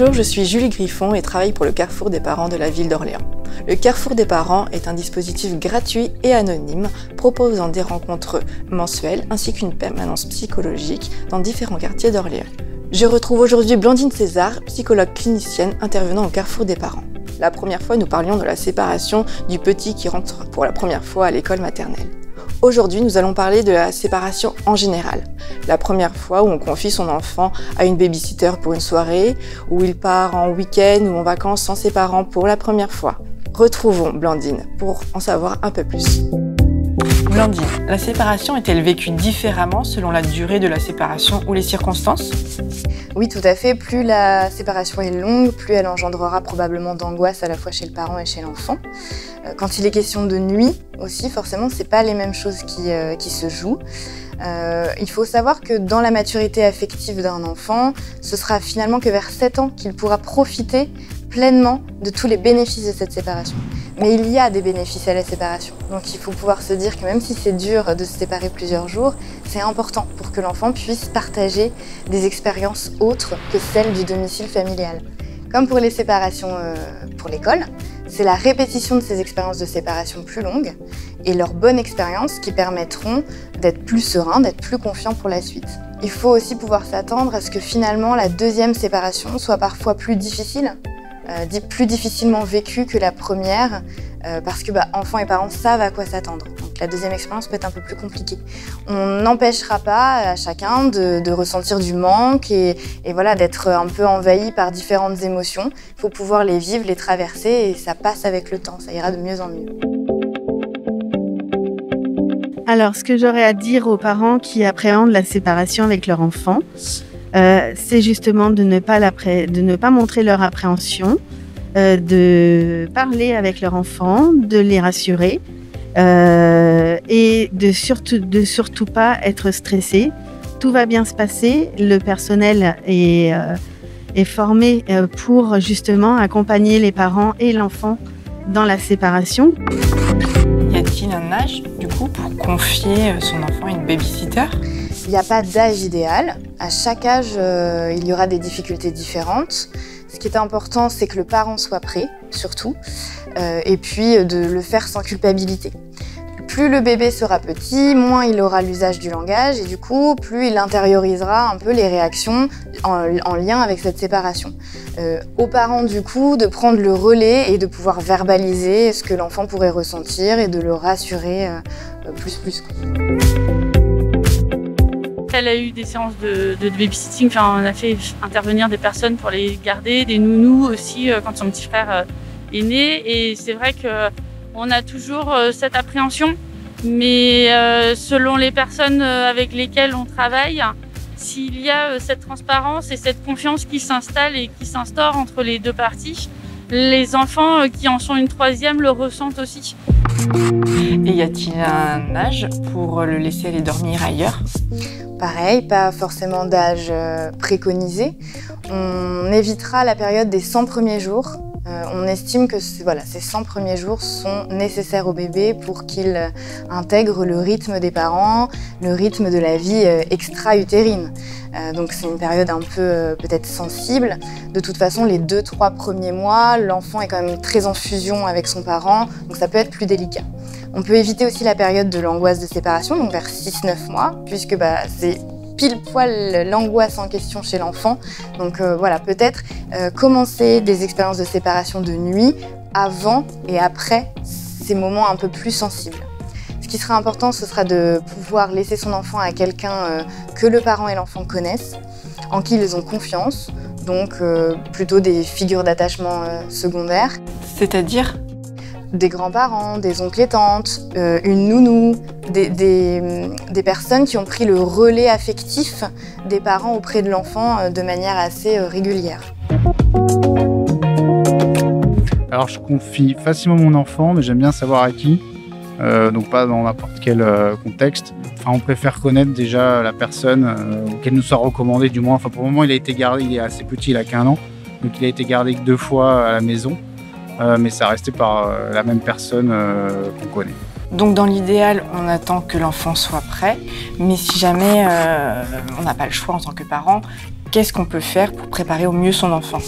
Bonjour, je suis Julie Griffon et travaille pour le Carrefour des parents de la ville d'Orléans. Le Carrefour des parents est un dispositif gratuit et anonyme proposant des rencontres mensuelles ainsi qu'une permanence psychologique dans différents quartiers d'Orléans. Je retrouve aujourd'hui Blandine César, psychologue clinicienne intervenant au Carrefour des parents. La première fois, nous parlions de la séparation du petit qui rentre pour la première fois à l'école maternelle. Aujourd'hui, nous allons parler de la séparation en général. La première fois où on confie son enfant à une babysitter pour une soirée, où il part en week-end ou en vacances sans ses parents pour la première fois. Retrouvons Blandine pour en savoir un peu plus. Blandine, la séparation est-elle vécue différemment selon la durée de la séparation ou les circonstances ? Oui, tout à fait. Plus la séparation est longue, plus elle engendrera probablement d'angoisse à la fois chez le parent et chez l'enfant. Quand il est question de nuit aussi, forcément, c'est pas les mêmes choses qui se jouent. Il faut savoir que dans la maturité affective d'un enfant, ce sera finalement que vers 7 ans qu'il pourra profiter pleinement de tous les bénéfices de cette séparation. Mais il y a des bénéfices à la séparation. Donc il faut pouvoir se dire que même si c'est dur de se séparer plusieurs jours, c'est important pour que l'enfant puisse partager des expériences autres que celles du domicile familial. Comme pour les séparations pour l'école, c'est la répétition de ces expériences de séparation plus longues et leurs bonnes expériences qui permettront d'être plus serein, d'être plus confiant pour la suite. Il faut aussi pouvoir s'attendre à ce que finalement la deuxième séparation soit parfois plus difficile, plus difficilement vécue que la première, parce que enfants et parents savent à quoi s'attendre. Donc la deuxième expérience peut être un peu plus compliquée. On n'empêchera pas à chacun de ressentir du manque et voilà, d'être un peu envahi par différentes émotions. Il faut pouvoir les vivre, les traverser et ça passe avec le temps, ça ira de mieux en mieux. Alors, ce que j'aurais à dire aux parents qui appréhendent la séparation avec leur enfant, c'est justement de ne pas montrer leur appréhension, de parler avec leur enfant, de les rassurer et de surtout pas être stressé. Tout va bien se passer. Le personnel est formé pour justement accompagner les parents et l'enfant dans la séparation. Y a-t-il un âge, du coup, pour confier son enfant à une babysitter ? Il n'y a pas d'âge idéal. À chaque âge, il y aura des difficultés différentes. Ce qui est important, c'est que le parent soit prêt, surtout, et puis de le faire sans culpabilité. Plus le bébé sera petit, moins il aura l'usage du langage, et du coup, plus il intériorisera un peu les réactions en lien avec cette séparation. Aux parents, du coup, de prendre le relais et de pouvoir verbaliser ce que l'enfant pourrait ressentir et de le rassurer plus. Elle a eu des séances de babysitting, on a fait intervenir des personnes pour les garder, des nounous aussi quand son petit frère est né. Et c'est vrai qu'on a toujours cette appréhension, mais selon les personnes avec lesquelles on travaille, s'il y a cette transparence et cette confiance qui s'installe et qui s'instaure entre les deux parties, les enfants qui en sont une troisième le ressentent aussi. Et y a-t-il un âge pour le laisser aller dormir ailleurs ? Pareil, pas forcément d'âge préconisé. On évitera la période des 100 premiers jours. On estime que ces 100 premiers jours sont nécessaires au bébé pour qu'il intègre le rythme des parents, le rythme de la vie extra-utérine. Donc c'est une période un peu peut-être sensible. De toute façon, les 2-3 premiers mois, l'enfant est quand même très en fusion avec son parent, donc ça peut être plus délicat. On peut éviter aussi la période de l'angoisse de séparation, donc vers 6-9 mois, puisque c'est pile poil l'angoisse en question chez l'enfant. Donc peut-être commencer des expériences de séparation de nuit avant et après ces moments un peu plus sensibles. Ce qui sera important, ce sera de pouvoir laisser son enfant à quelqu'un que le parent et l'enfant connaissent, en qui ils ont confiance, donc plutôt des figures d'attachement secondaires. C'est-à-dire ? Des grands-parents, des oncles et tantes, une nounou, des personnes qui ont pris le relais affectif des parents auprès de l'enfant de manière assez régulière. Alors je confie facilement mon enfant, mais j'aime bien savoir à qui, donc pas dans n'importe quel contexte. On préfère connaître déjà la personne, qu'elle nous soit recommandée du moins. Pour le moment, il a été gardé, il est assez petit, il a qu'1 an, donc il a été gardé que 2 fois à la maison. Mais ça restait par la même personne qu'on connaît. Donc dans l'idéal, on attend que l'enfant soit prêt, mais si jamais on n'a pas le choix en tant que parent, qu'est-ce qu'on peut faire pour préparer au mieux son enfant?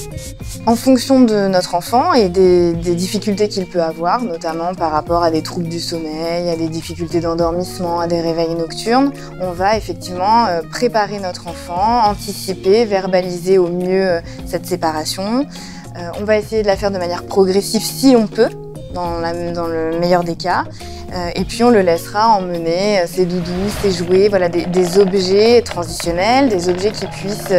En fonction de notre enfant et des difficultés qu'il peut avoir, notamment par rapport à des troubles du sommeil, à des difficultés d'endormissement, à des réveils nocturnes, on va effectivement préparer notre enfant, anticiper, verbaliser au mieux cette séparation. On va essayer de la faire de manière progressive si on peut, dans le meilleur des cas. Et puis on le laissera emmener ses doudous, ses jouets, voilà, des objets transitionnels, des objets qui puissent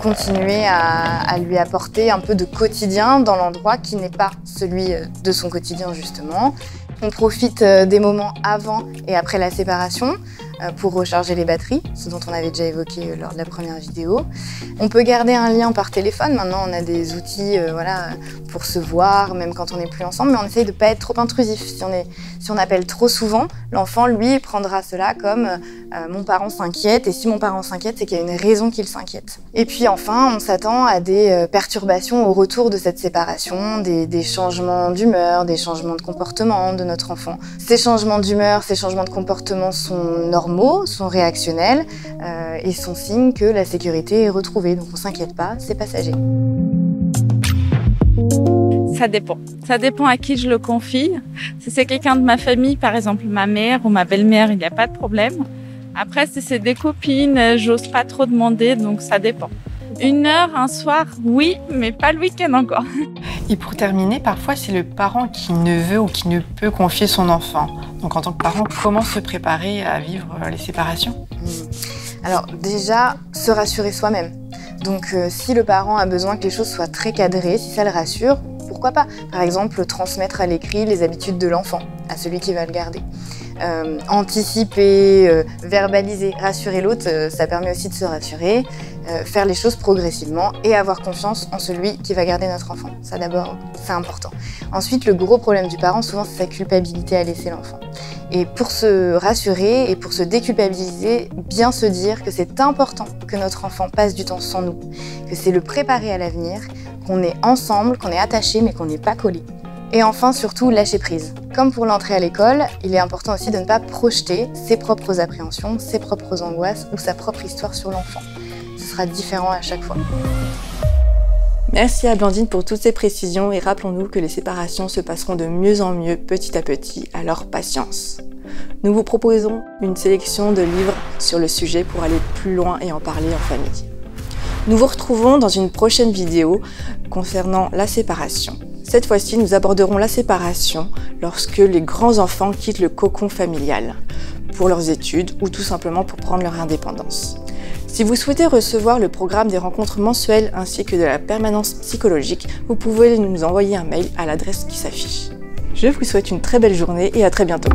continuer à lui apporter un peu de quotidien dans l'endroit qui n'est pas celui de son quotidien justement. On profite des moments avant et après la séparation pour recharger les batteries, ce dont on avait déjà évoqué lors de la première vidéo. On peut garder un lien par téléphone. Maintenant, on a des outils voilà, pour se voir, même quand on n'est plus ensemble, mais on essaye de ne pas être trop intrusif. Si on appelle trop souvent, l'enfant, lui, prendra cela comme mon parent s'inquiète, et si mon parent s'inquiète, c'est qu'il y a une raison qu'il s'inquiète. Et puis enfin, on s'attend à des perturbations au retour de cette séparation, des changements d'humeur, des changements de comportement de notre enfant. Ces changements d'humeur, ces changements de comportement sont normaux, sont réactionnels et sont signes que la sécurité est retrouvée. Donc on ne s'inquiète pas, c'est passager. Ça dépend. Ça dépend à qui je le confie. Si c'est quelqu'un de ma famille, par exemple ma mère ou ma belle-mère, il n'y a pas de problème. Après, si c'est des copines, j'ose pas trop demander, donc ça dépend. 1 heure, un soir, oui, mais pas le week-end encore. Et pour terminer, parfois c'est le parent qui ne veut ou qui ne peut confier son enfant. Donc en tant que parent, comment se préparer à vivre les séparations? Alors déjà, se rassurer soi-même. Donc si le parent a besoin que les choses soient très cadrées, si ça le rassure, pourquoi pas? Par exemple, transmettre à l'écrit les habitudes de l'enfant à celui qui va le garder. Anticiper, verbaliser, rassurer l'autre, ça permet aussi de se rassurer, faire les choses progressivement et avoir confiance en celui qui va garder notre enfant. Ça d'abord, c'est important. Ensuite, le gros problème du parent, souvent, c'est sa culpabilité à laisser l'enfant. Et pour se rassurer et pour se déculpabiliser, bien se dire que c'est important que notre enfant passe du temps sans nous, que c'est le préparer à l'avenir, qu'on est ensemble, qu'on est attachés mais qu'on n'est pas collés. Et enfin, surtout, lâcher prise. Comme pour l'entrée à l'école, il est important aussi de ne pas projeter ses propres appréhensions, ses propres angoisses ou sa propre histoire sur l'enfant. Ce sera différent à chaque fois. Merci à Blandine pour toutes ces précisions et rappelons-nous que les séparations se passeront de mieux en mieux petit à petit, alors patience. Nous vous proposons une sélection de livres sur le sujet pour aller plus loin et en parler en famille. Nous vous retrouvons dans une prochaine vidéo concernant la séparation. Cette fois-ci, nous aborderons la séparation lorsque les grands enfants quittent le cocon familial pour leurs études ou tout simplement pour prendre leur indépendance. Si vous souhaitez recevoir le programme des rencontres mensuelles ainsi que de la permanence psychologique, vous pouvez nous envoyer un mail à l'adresse qui s'affiche. Je vous souhaite une très belle journée et à très bientôt.